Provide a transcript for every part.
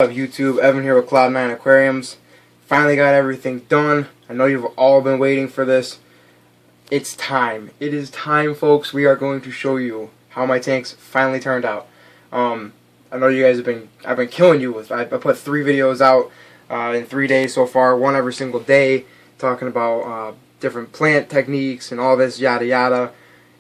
Of YouTube, Evan here with Cloud9 Aquariums. Finally got everything done. I know you've all been waiting for this. It's time. It is time, folks. We are going to show you how my tanks finally turned out. I know you guys I've been killing you with. I put 3 videos out in 3 days so far, one every single day, talking about different plant techniques and all this yada yada.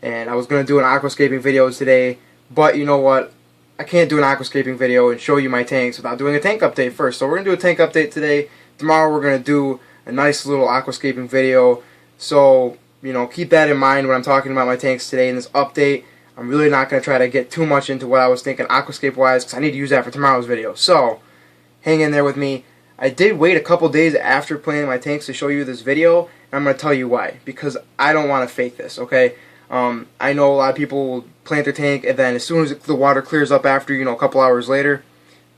And I was going to do an aquascaping video today, but you know what? I can't do an aquascaping video and show you my tanks without doing a tank update first. So we're going to do a tank update today. Tomorrow we're going to do a nice little aquascaping video. So, you know, keep that in mind when I'm talking about my tanks today in this update. I'm really not going to try to get too much into what I was thinking aquascape wise, because I need to use that for tomorrow's video. So, hang in there with me. I did wait a couple days after planting my tanks to show you this video, and I'm going to tell you why. Because I don't want to fake this, okay? I know a lot of people will plant their tank, and then as soon as the water clears up after, you know, a couple hours later,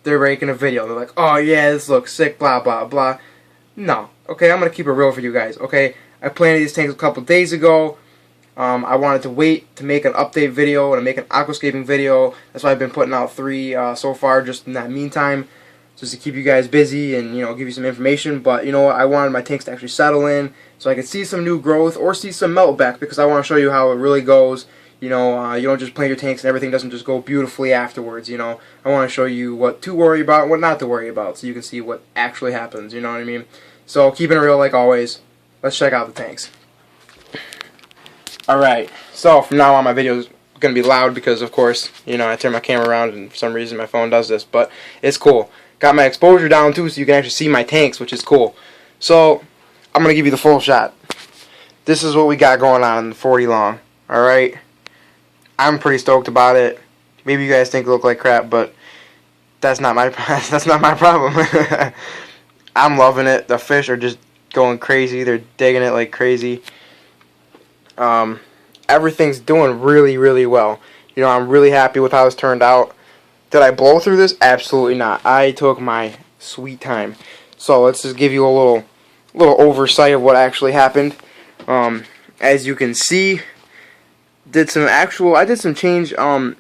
they're making a video. They're like, oh yeah, this looks sick, blah, blah, blah. No. Okay, I'm going to keep it real for you guys, okay? I planted these tanks a couple days ago. I wanted to wait to make an update video and to make an aquascaping video. That's why I've been putting out 3 so far, just in that meantime, just to keep you guys busy and, you know, give you some information. But you know what, I wanted my tanks to actually settle in so I could see some new growth or see some melt back, because I want to show you how it really goes. You know, you don't just plant your tanks and everything doesn't just go beautifully afterwards. You know, I want to show you what to worry about and what not to worry about, so you can see what actually happens. You know what I mean? So keeping it real like always. Let's check out the tanks. Alright, so from now on my video is going to be loud because, of course, you know, I turn my camera around and for some reason my phone does this, but it's cool. Got my exposure down too so you can actually see my tanks, which is cool. So, I'm going to give you the full shot. This is what we got going on in the 40 long, alright? I'm pretty stoked about it. Maybe you guys think it look like crap, but that's not my problem. I'm loving it. The fish are just going crazy. They're digging it like crazy. Everything's doing really, really well. You know, I'm really happy with how it's turned out. Did I blow through this? Absolutely not. I took my sweet time. So let's just give you a little oversight of what actually happened. As you can see, I did some change. I'm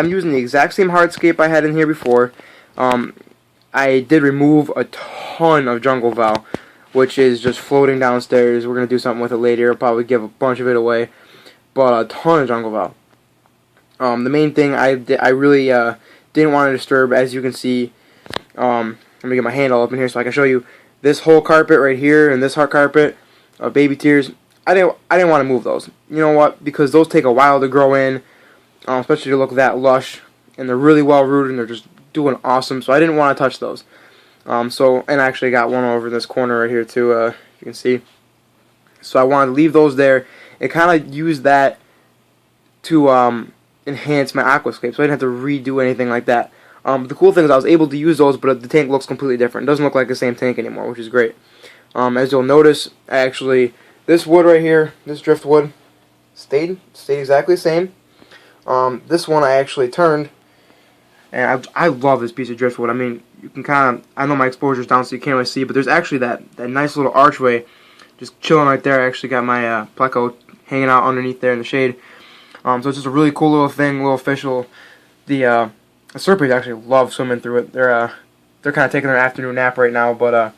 using the exact same hardscape I had in here before. I did remove a ton of jungle val, which is just floating downstairs. We're going to do something with it later. I'll probably give a bunch of it away. But a ton of jungle val. The main thing I really didn't want to disturb, as you can see, let me get my hand all up in here so I can show you, this whole carpet right here and this hard carpet of baby tears, I didn't want to move those. You know what? Because those take a while to grow in, especially to look that lush, and they're really well rooted and they're just doing awesome, so I didn't want to touch those. And I actually got one over in this corner right here too, you can see. So I wanted to leave those there and kind of use that to enhance my aquascape, so I didn't have to redo anything like that. The cool thing is I was able to use those, but the tank looks completely different. It doesn't look like the same tank anymore, which is great. As you'll notice, actually, this wood right here, this driftwood, stayed exactly the same. This one I actually turned, and I love this piece of driftwood. I mean, you can kind of, I know my exposure's down so you can't really see, but there's actually that nice little archway just chilling right there. I actually got my pleco hanging out underneath there in the shade. So it's just a really cool little thing, little official. The Serpies actually love swimming through it. They're kind of taking their afternoon nap right now, but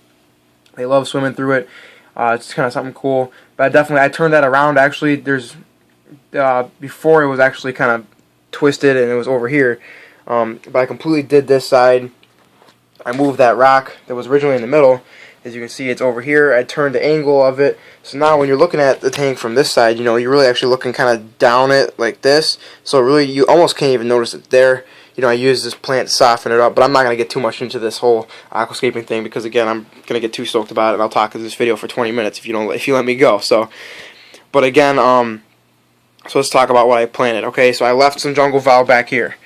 they love swimming through it. It's kind of something cool. But I turned that around. Actually, there's before it was actually kind of twisted and it was over here. But I completely did this side. I moved that rock that was originally in the middle. As you can see, it's over here. I turned the angle of it. So now when you're looking at the tank from this side, you know, you're really actually looking kind of down it like this. So really, you almost can't even notice it there. You know, I use this plant to soften it up, but I'm not going to get too much into this whole aquascaping thing because, again, I'm going to get too stoked about it, and I'll talk in this video for 20 minutes if you let me go. So, but again, so let's talk about what I planted. Okay, so I left some jungle val back here.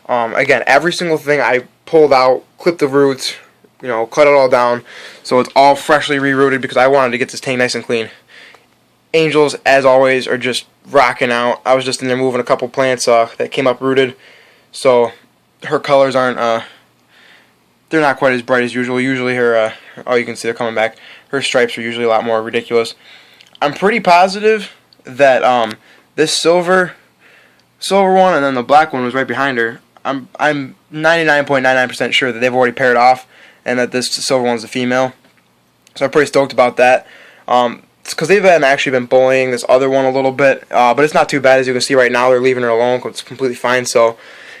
Again, every single thing I pulled out, clipped the roots, you know, cut it all down, so it's all freshly re-rooted because I wanted to get this tank nice and clean. Angels, as always, are just rocking out. I was just in there moving a couple plants that came up rooted, so her colors aren't, they're not quite as bright as usual. Usually her, oh, you can see they're coming back. Her stripes are usually a lot more ridiculous. I'm pretty positive that this silver one and then the black one was right behind her. I'm 99.99% sure that they've already paired off, and that this silver one's the female. So I'm pretty stoked about that. It's because they've actually been bullying this other one a little bit, but it's not too bad. As you can see right now, they're leaving her alone. It's completely fine. So,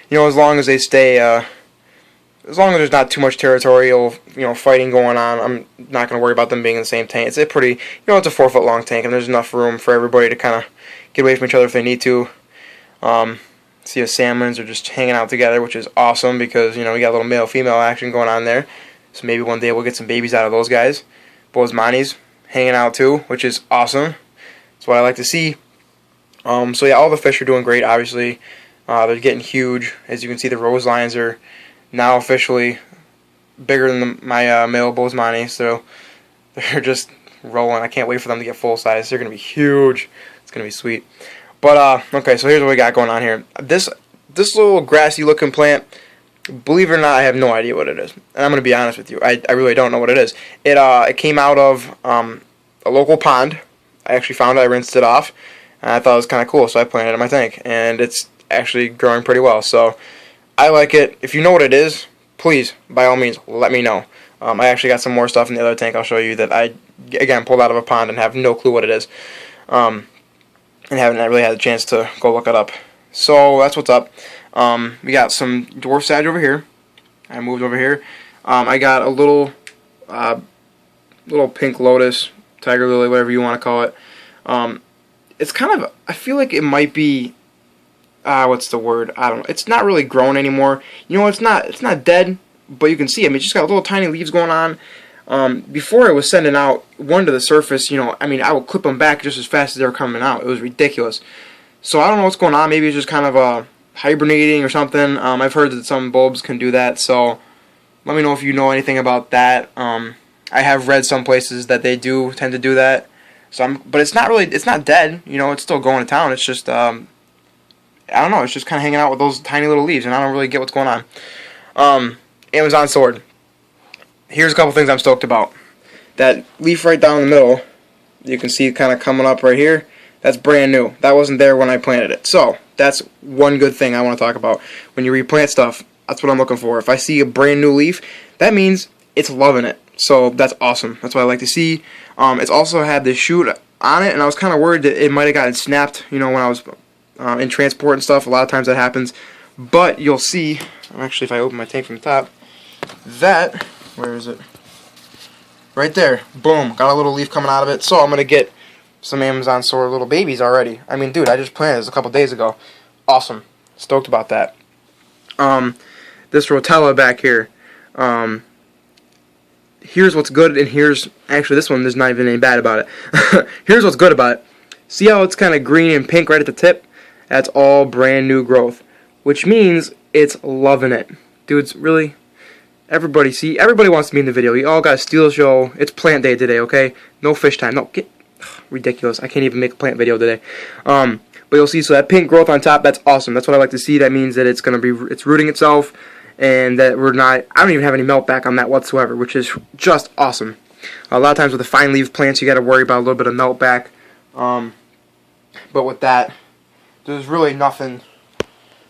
as long as they stay, as long as there's not too much territorial, fighting going on, I'm not going to worry about them being in the same tank. It's a pretty, it's a 4-foot long tank, and there's enough room for everybody to kind of get away from each other if they need to. See the salmons are just hanging out together, which is awesome because, we got a little male-female action going on there. So maybe one day we'll get some babies out of those guys. Bozeman's hanging out too, which is awesome. That's what I like to see. So yeah, all the fish are doing great, obviously. They're getting huge. As you can see, the rose lines are now officially bigger than my male Bozeman's, so they're just rolling. I can't wait for them to get full size. They're going to be huge. It's going to be sweet. But, okay, so here's what we got going on here. This little grassy looking plant, believe it or not, I have no idea what it is. And I'm going to be honest with you. I really don't know what it is. It came out of a local pond. I actually found it. I rinsed it off. And I thought it was kind of cool, so I planted it in my tank. And it's actually growing pretty well. So I like it. If you know what it is, please, by all means, let me know. I actually got some more stuff in the other tank I'll show you that I, again, pulled out of a pond and have no clue what it is. And haven't really had a chance to go look it up. So that's what's up. We got some dwarf sage over here. I moved over here. I got a little pink lotus, tiger lily, whatever you want to call it. It's kind of, I feel like it might be, what's the word? I don't know. It's not really growing anymore. It's not dead, but you can see, it's just got little tiny leaves going on. Before it was sending out one to the surface, I would clip them back just as fast as they were coming out. It was ridiculous. So I don't know what's going on. Maybe it's just kind of hibernating or something. I've heard that some bulbs can do that, so let me know if you know anything about that. I have read some places that they do tend to do that. But it's not dead. It's still going to town. It's just, I don't know. It's just kind of hanging out with those tiny little leaves, and I don't really get what's going on. Amazon sword. Here's a couple things I'm stoked about. That leaf right down the middle, you can see kind of coming up right here, that's brand new. That wasn't there when I planted it. So, that's one good thing I want to talk about. When you replant stuff, that's what I'm looking for. If I see a brand new leaf, that means it's loving it. So, that's awesome. That's what I like to see. It's also had this shoot on it, and I was kind of worried that it might have gotten snapped, when I was in transport and stuff. A lot of times that happens. But you'll see, actually if I open my tank from the top, that... Where is it? Right there. Boom. Got a little leaf coming out of it. So I'm going to get some Amazon sword little babies already. Dude, I just planted this a couple days ago. Awesome. Stoked about that. This rotella back here. Here's what's good, and here's... Actually, this one, there's not even any bad about it. Here's what's good about it. See how it's kind of green and pink right at the tip? That's all brand new growth. Which means it's loving it. Dudes, really... Everybody wants to be in the video. You all got a steel show. It's plant day today, okay? No fish time. No, ridiculous. I can't even make a plant video today. But you'll see, so that pink growth on top, that's awesome. That's what I like to see. That means that it's rooting itself, and that I don't even have any melt back on that whatsoever, which is just awesome. A lot of times with the fine leaf plants, you got to worry about a little bit of melt back. But with that, there's really nothing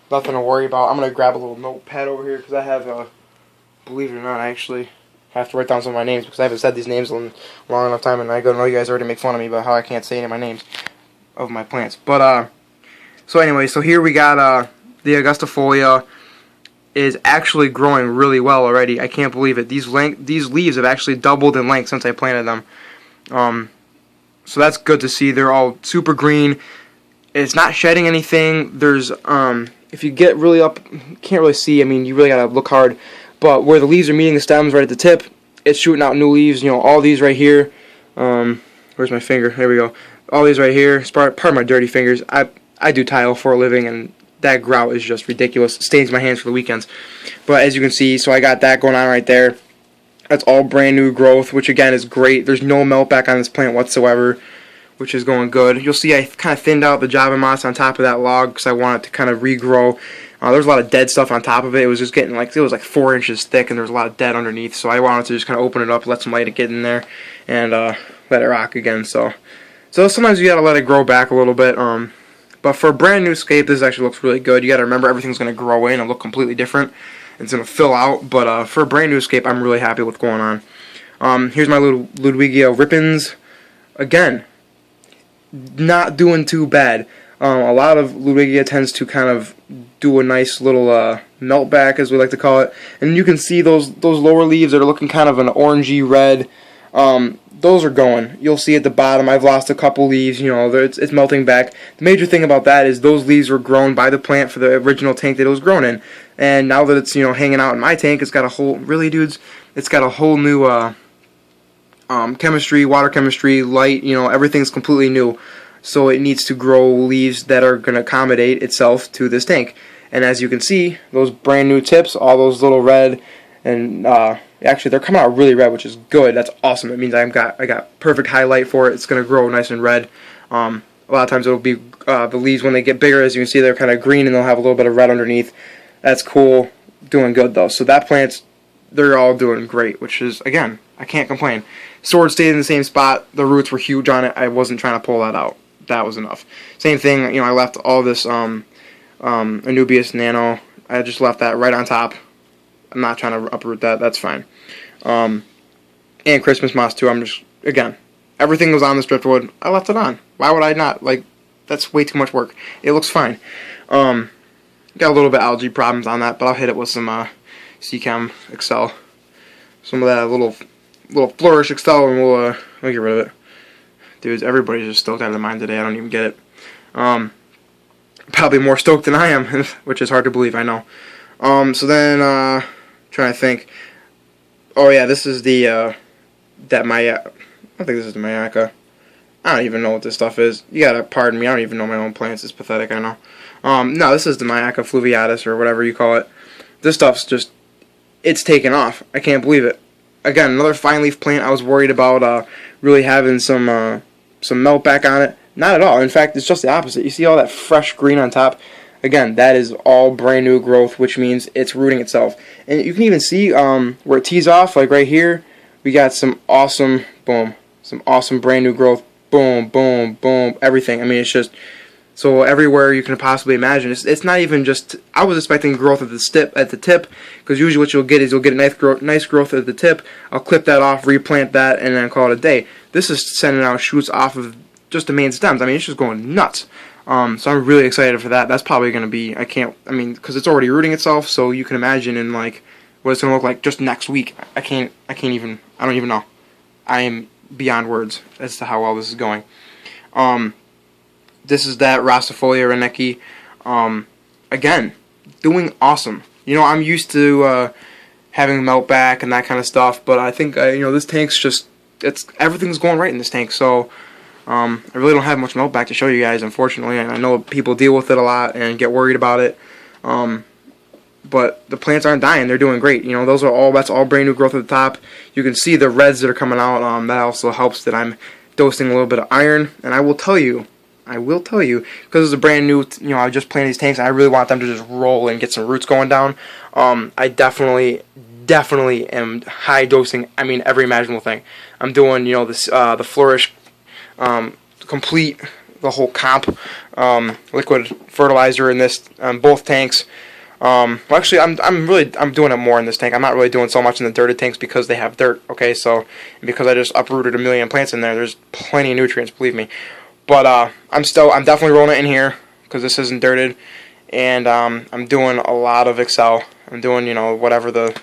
to worry about. I'm going to grab a little notepad over here because I have believe it or not, I actually have to write down some of my names because I haven't said these names in a long enough time, and I know you guys already make fun of me about how I can't say any of my names of my plants. But, so anyway, so here we got, the Augustifolia is actually growing really well already. I can't believe it. These leaves have actually doubled in length since I planted them. So that's good to see. They're all super green. It's not shedding anything. There's, if you get really up, you can't really see. You really gotta look hard. But where the leaves are meeting the stems right at the tip, it's shooting out new leaves. All these right here. Where's my finger? There we go. All these right here. It's part of my dirty fingers. I do tile for a living, and that grout is just ridiculous. It stains my hands for the weekends. But as you can see, so I got that going on right there. That's all brand new growth, which again is great. There's no melt back on this plant whatsoever, which is going good. You'll see I kind of thinned out the Java moss on top of that log because I want it to kind of regrow. There's a lot of dead stuff on top of it. It was just getting it was like 4 inches thick, and there was a lot of dead underneath. So I wanted to just kind of open it up, let some light get in there, and let it rock again. So sometimes you gotta let it grow back a little bit. But for a brand new scape, this actually looks really good. You got to remember everything's going to grow in and look completely different. It's going to fill out, but for a brand new scape, I'm really happy with what's going on. Here's my little Ludwigia Rippins. Again, not doing too bad. A lot of Ludwigia tends to kind of do a nice little melt back, as we like to call it, and you can see those lower leaves that are looking kind of an orangey red. Those are going. You'll see at the bottom I've lost a couple leaves. You know, it's melting back. The major thing about that is those leaves were grown by the plant for the original tank that it was grown in, and now that it's hanging out in my tank, it's got a whole it's got a whole new chemistry, water chemistry, light. Everything's completely new. So it needs to grow leaves that are going to accommodate itself to this tank. And as you can see, those brand new tips, all those little red, and actually they're coming out really red, which is good. That's awesome. It means I got perfect highlight for it. It's going to grow nice and red. A lot of times it'll be the leaves, when they get bigger, as you can see, they're kind of green and they'll have a little bit of red underneath. That's cool. Doing good though. So that plant's, they're all doing great, which is, again, I can't complain. Sword stayed in the same spot. The roots were huge on it. I wasn't trying to pull that out. That was enough. Same thing, I left all this Anubias Nano. I just left that right on top. I'm not trying to uproot that. That's fine. And Christmas moss too. I'm just, again, everything was on this driftwood. I left it on. Why would I not? Like, that's way too much work. It looks fine. Got a little bit algae problems on that, but I'll hit it with some Seachem Excel. Some of that little Flourish Excel, and we'll get rid of it. Dudes, everybody's just stoked out of their mind today. I don't even get it. Probably more stoked than I am, which is hard to believe, I know. So then, trying to think. Oh yeah, this is the, I think this is the Mayaca. I don't even know what this stuff is. You gotta pardon me, I don't even know my own plants. It's pathetic, I know. No, this is the Mayaca fluviatus, or whatever you call it. This stuff's just, it's taken off. I can't believe it. Again, another fine leaf plant. I was worried about really having some melt back on it. Not at all. In fact, it's just the opposite. You see all that fresh green on top? Again, that is all brand new growth, which means it's rooting itself. And you can even see where it tees off, like right here, we got some awesome, boom, some awesome brand new growth, boom, boom, boom, everything. I mean, it's just, so everywhere you can possibly imagine. It's not even just, I was expecting growth at the tip, because usually what you'll get is you'll get a nice growth at the tip. I'll clip that off, replant that, and then call it a day. This is sending out shoots off of just the main stems. I mean, it's just going nuts. So I'm really excited for that. That's probably going to be, because it's already rooting itself, so you can imagine in like what it's going to look like just next week. I don't even know. I am beyond words as to how well this is going. This is that Rossifolia Reneki. Again, doing awesome. I'm used to having melt back and that kind of stuff, but I think this tank's just, everything's going right in this tank. So I really don't have much melt back to show you guys, unfortunately, and I know people deal with it a lot and get worried about it. But the plants aren't dying; they're doing great. That's all brand new growth at the top. You can see the reds that are coming out. That also helps that I'm dosing a little bit of iron, and I will tell you, because it's a brand new, I just planted these tanks, and I really want them to just roll and get some roots going down. I definitely am high dosing. I mean, every imaginable thing. I'm doing, the Flourish, complete, the whole comp, liquid fertilizer in this, both tanks. Well, actually, I'm doing it more in this tank. I'm not really doing so much in the dirted tanks because they have dirt. Okay, so because I just uprooted a million plants in there, there's plenty of nutrients, believe me. But I'm definitely rolling it in here because this isn't dirted, and I'm doing a lot of Excel. I'm doing whatever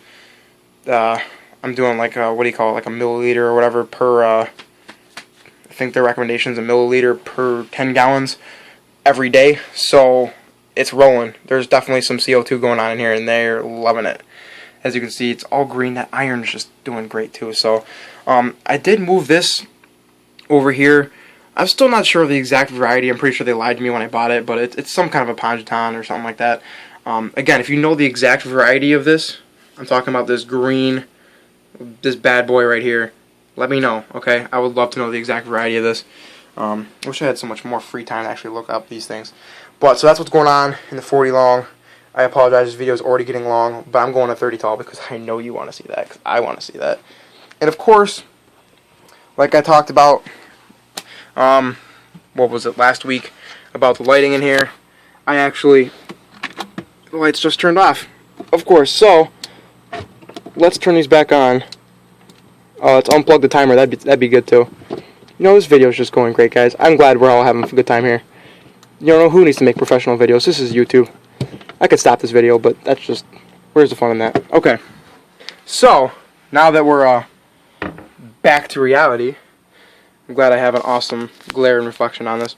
I'm doing like what do you call it, like a milliliter or whatever per. I think their recommendation is a milliliter per 10 gallons every day. So it's rolling. There's definitely some CO2 going on in here, and they're loving it. As you can see, it's all green. That iron's just doing great too. So I did move this over here. I'm still not sure of the exact variety. I'm pretty sure they lied to me when I bought it, but it's some kind of a Pongeton or something like that. Again, if you know the exact variety of this, I'm talking about this green, this bad boy right here, let me know, okay? I would love to know the exact variety of this. I wish I had so much more free time to actually look up these things. But, so that's what's going on in the 40 long. I apologize, this video is already getting long, but I'm going to 30 tall because I know you want to see that, because I want to see that. And of course, like I talked about, what was it, last week, about the lighting in here. The lights just turned off, of course. So let's turn these back on. Let's unplug the timer. That'd be good too. You know, this video is just going great, guys. I'm glad we're all having a good time here. You don't know who needs to make professional videos. This is YouTube. I could stop this video, but that's just, where's the fun in that? Okay. So now that we're back to reality, I'm glad I have an awesome glare and reflection on this.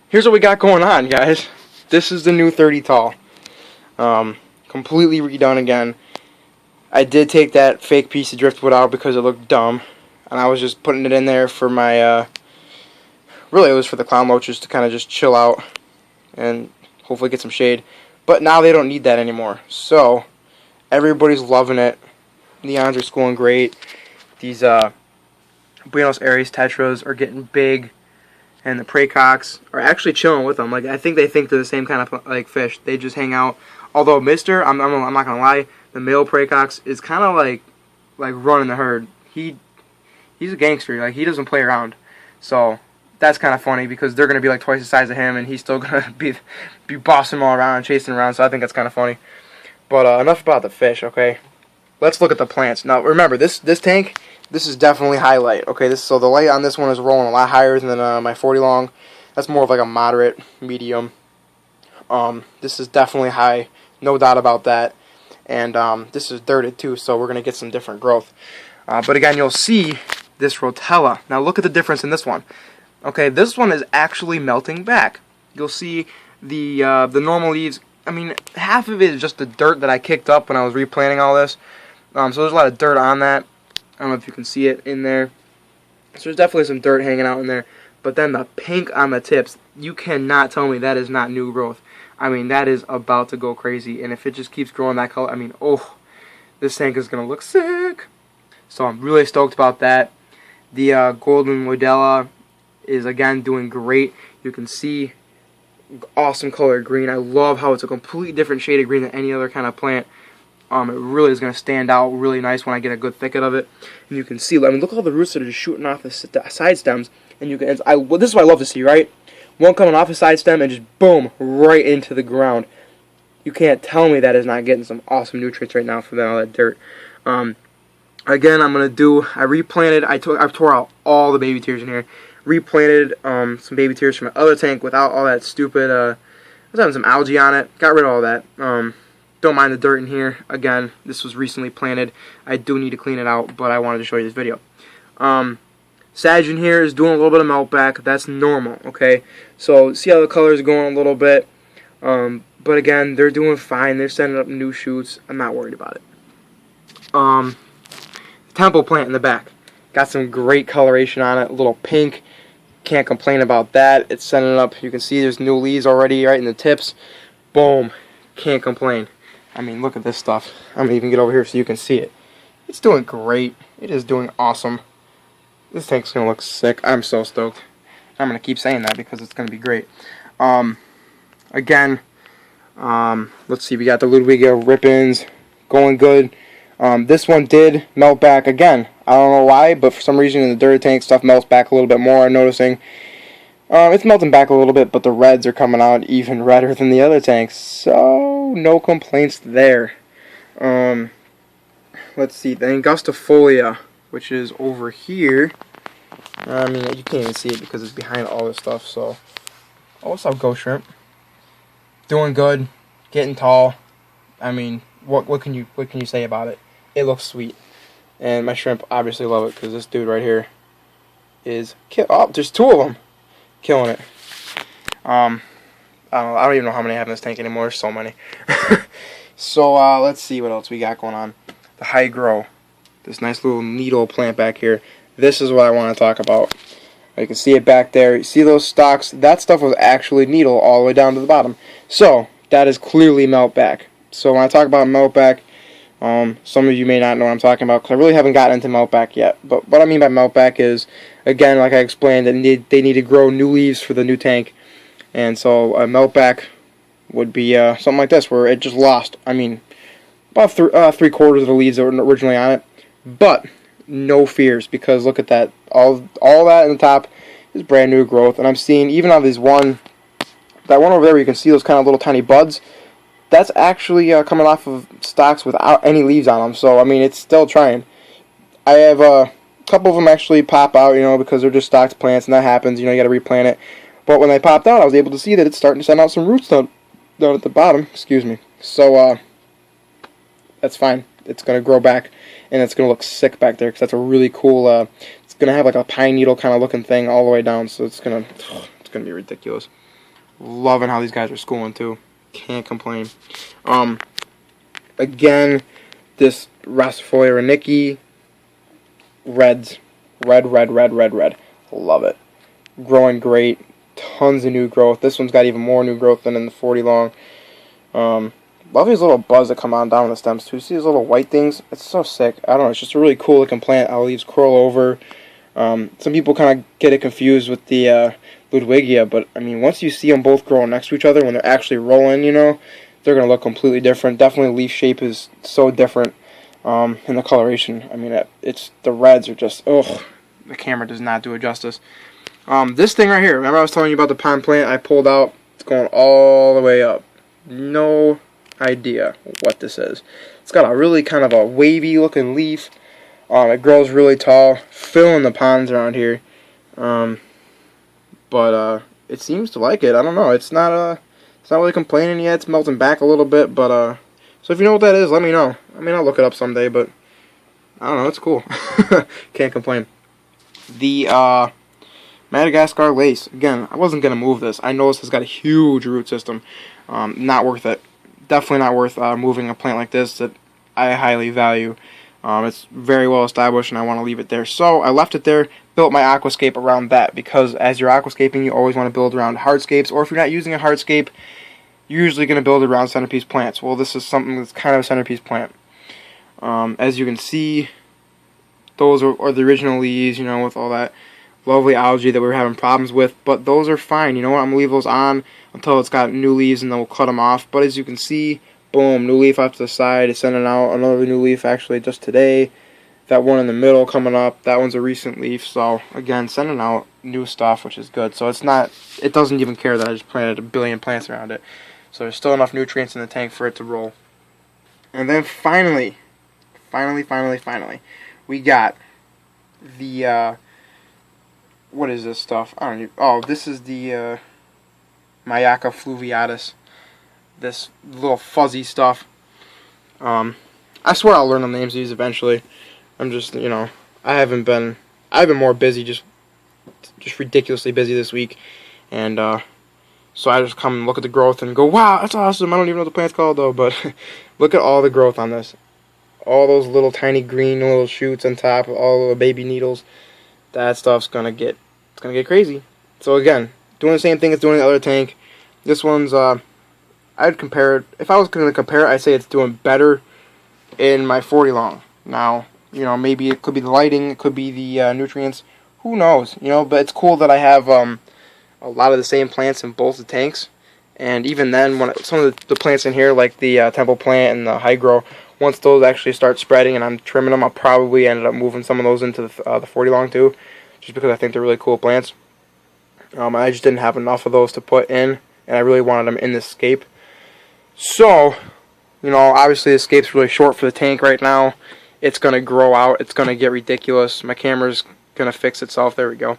Here's what we got going on, guys. This is the new 30 tall. Completely redone again. I did take that fake piece of driftwood out because it looked dumb, and I was just putting it in there for my, really it was for the clown loaches to kind of just chill out and hopefully get some shade. But now they don't need that anymore. So everybody's loving it. Neons are schooling great. These Buenos Aires tetras are getting big, and the praycocks are actually chilling with them. Like, I think they think they're the same kind of like fish. They just hang out. Although I'm not gonna lie, the male praycocks is kind of like running the herd. He's a gangster. Like, he doesn't play around. So that's kind of funny because they're gonna be like twice the size of him, and he's still gonna be bossing them all around and chasing around. So I think that's kind of funny. But enough about the fish. Okay, let's look at the plants. Now remember, this tank, this is definitely highlight. Okay, so the light on this one is rolling a lot higher than my 40 long. That's more of like a moderate, medium. This is definitely high, no doubt about that. And this is dirted too, so we're gonna get some different growth. But again, you'll see this rotella. Now look at the difference in this one. Okay, this one is actually melting back. You'll see the normal leaves. I mean, half of it is just the dirt that I kicked up when I was replanting all this. So there's a lot of dirt on that. I don't know if you can see it in there. So there's definitely some dirt hanging out in there. But then the pink on the tips, you cannot tell me that is not new growth. I mean, that is about to go crazy. And if it just keeps growing that color, I mean, oh, this tank is going to look sick. So I'm really stoked about that. The golden Modella is, again, doing great. You can see awesome color green. I love how it's a completely different shade of green than any other kind of plant. It really is going to stand out really nice when I get a good thicket of it. And you can see, I mean, look at all the roots that are just shooting off the side stems. And you can, this is what I love to see, right? One coming off the side stem and just boom, right into the ground. You can't tell me that is not getting some awesome nutrients right now from all that dirt. Again, I replanted, I tore out all the baby tears in here. Replanted some baby tears from my other tank without all that stupid, I was having some algae on it. Got rid of all that. Don't mind the dirt in here. Again, this was recently planted. I do need to clean it out, but I wanted to show you this video. Sage in here is doing a little bit of melt back. That's normal, okay? So see how the color is going a little bit. But again, they're doing fine. They're sending up new shoots. I'm not worried about it. Temple plant in the back. Got some great coloration on it. A little pink. Can't complain about that. It's sending up. You can see there's new leaves already right in the tips. Boom. Can't complain. I mean, look at this stuff. I'm going to even get over here so you can see it. It's doing great. It is doing awesome. This tank's going to look sick. I'm so stoked. I'm going to keep saying that because it's going to be great. Again, let's see. We got the Ludwigia Rippins going good. This one did melt back again. I don't know why, but for some reason in the dirty tank, stuff melts back a little bit more. I'm noticing. It's melting back a little bit, but the reds are coming out even redder than the other tanks. So, no complaints there. Let's see. The Angustifolia, which is over here. I mean, you can't even see it because it's behind all this stuff. So, oh, what's up, Ghost Shrimp? Doing good, getting tall. I mean, what can you say about it? It looks sweet, and my shrimp obviously love it because this dude right here is there's two of them, killing it. I don't even know how many I have in this tank anymore. There's so many. So let's see what else we got going on. The high grow, this nice little needle plant back here. This is what I want to talk about. You can see it back there. You see those stalks? That stuff was actually needle all the way down to the bottom. So that is clearly melt back. So when I talk about melt back, some of you may not know what I'm talking about because I really haven't gotten into melt back yet. But what I mean by melt back is, again, like I explained, that they need to grow new leaves for the new tank. And so a melt back would be something like this, where it just lost, I mean, about 3/4 of the leaves that were originally on it. But no fears, because look at that, all that in the top is brand new growth. And I'm seeing even on that one over there where you can see those kind of little tiny buds, that's actually coming off of stalks without any leaves on them. So I mean, it's still trying. I have a couple of them actually pop out, because they're just stocked plants, and that happens. You got to replant it. But when they popped out, I was able to see that it's starting to send out some roots down at the bottom. Excuse me. So that's fine. It's going to grow back, and it's going to look sick back there because that's a really cool. It's going to have like a pine needle kind of looking thing all the way down. So it's going to be ridiculous. Loving how these guys are schooling too. Can't complain. Again, this Rassavoia Renicky. Red. Love it. Growing great. Tons of new growth. This one's got even more new growth than in the 40 long. Love these little buds that come on down the stems too. See these little white things? It's so sick. I don't know. It's just a really cool looking plant. How leaves curl over. Some people kind of get it confused with the Ludwigia, but I mean, once you see them both growing next to each other, when they're actually rolling, they're going to look completely different. Definitely leaf shape is so different. And the coloration, I mean, the reds are just, the camera does not do it justice. This thing right here, remember I was telling you about the pine plant I pulled out? It's going all the way up. No idea what this is. It's got a really kind of a wavy looking leaf. It grows really tall, filling the ponds around here. But it seems to like it. I don't know. It's not really complaining yet. It's melting back a little bit, but so if you know what that is, let me know. I mean, I'll look it up someday, but I don't know. It's cool. Can't complain. The Madagascar lace. Again, I wasn't going to move this. I know this has got a huge root system. Not worth it. Definitely not worth moving a plant like this that I highly value. It's very well established, and I want to leave it there. So I left it there, built my aquascape around that, because as you're aquascaping, you always want to build around hardscapes, or if you're not using a hardscape, you're usually going to build around centerpiece plants. Well, this is something that's kind of a centerpiece plant. As you can see, those are the original leaves, with all that lovely algae that we were having problems with, but those are fine. You know what, I'm going to leave those on until it's got new leaves, and then we'll cut them off. But as you can see, boom, new leaf off to the side. It's sending out another new leaf actually just today. That one in the middle coming up, that one's a recent leaf. So again, sending out new stuff, which is good. So it doesn't even care that I just planted a billion plants around it. So there's still enough nutrients in the tank for it to roll. And then finally, we got the, what is this stuff? I don't even, this is the Mayaca fluviatus. This little fuzzy stuff. I swear I'll learn the names of these eventually. I'm just, I've been more busy, just ridiculously busy this week, and so I just come and look at the growth and go, wow, that's awesome. I don't even know what the plant's called though, but look at all the growth on this. All those little tiny green little shoots on top, all the baby needles. That stuff's gonna get crazy. So again, doing the same thing as doing the other tank. This one's I'd compare it. If I was going to compare it, I'd say it's doing better in my 40 long. Now, maybe it could be the lighting, it could be the nutrients. Who knows? But it's cool that I have a lot of the same plants in both the tanks. And even then, when some of the plants in here, like the temple plant and the high grow, once those actually start spreading and I'm trimming them, I'll probably end up moving some of those into the 40 long too, just because I think they're really cool plants. I just didn't have enough of those to put in, and I really wanted them in this scape. So, obviously the scape's really short for the tank right now. It's going to grow out. It's going to get ridiculous. My camera's going to fix itself. There we go.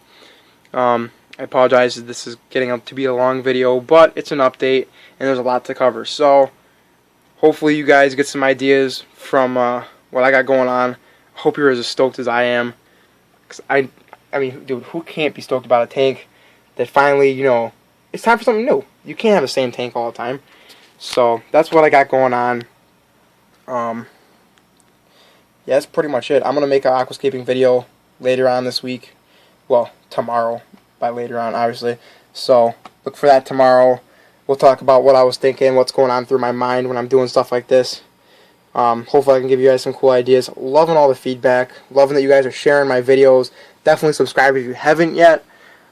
I apologize if this is getting up to be a long video, but it's an update, and there's a lot to cover. So, hopefully you guys get some ideas from what I got going on. Hope you're as stoked as I am. 'Cause I mean, dude, who can't be stoked about a tank that finally, it's time for something new. You can't have the same tank all the time. So that's what I got going on. Yeah, that's pretty much it. I'm going to make an aquascaping video later on this week. Well, tomorrow, by later on, obviously. So look for that tomorrow. We'll talk about what I was thinking, what's going on through my mind when I'm doing stuff like this. Hopefully I can give you guys some cool ideas. Loving all the feedback. Loving that you guys are sharing my videos. Definitely subscribe if you haven't yet.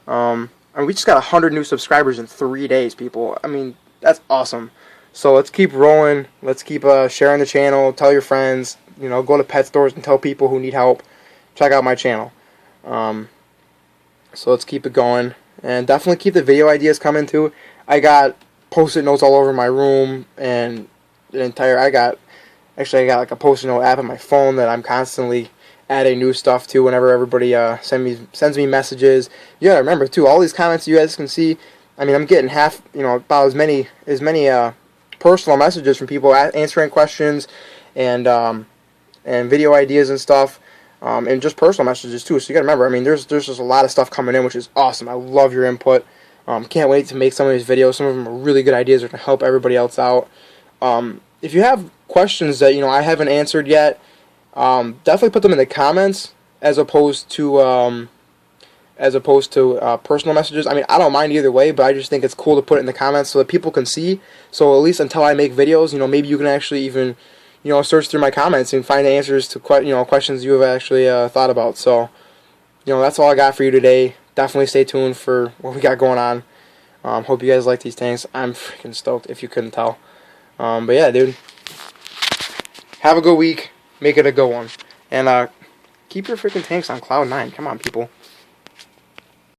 And we just got 100 new subscribers in 3 days, people. I mean, that's awesome. So let's keep rolling. Let's keep sharing the channel. Tell your friends. Go to pet stores and tell people who need help. Check out my channel. So let's keep it going. And definitely keep the video ideas coming too. I got post-it notes all over my room, and the entire I got like a post-it note app on my phone that I'm constantly adding new stuff to whenever everybody sends me messages. You gotta remember too, all these comments you guys can see. I mean, I'm getting about as many personal messages from people answering questions and video ideas and stuff. And just personal messages too. So you gotta remember, I mean, there's just a lot of stuff coming in, which is awesome. I love your input. Can't wait to make some of these videos. Some of them are really good ideas that can help everybody else out. If you have questions that I haven't answered yet, definitely put them in the comments as opposed to personal messages. I mean, I don't mind either way, but I just think it's cool to put it in the comments so that people can see. So at least until I make videos, maybe you can actually even search through my comments and find answers to questions you have actually thought about. So that's all I got for you today. Definitely stay tuned for what we got going on. Hope you guys like these tanks. I'm freaking stoked if you couldn't tell. But yeah, dude, have a good week. Make it a good one. And keep your freaking tanks on cloud 9. Come on, people.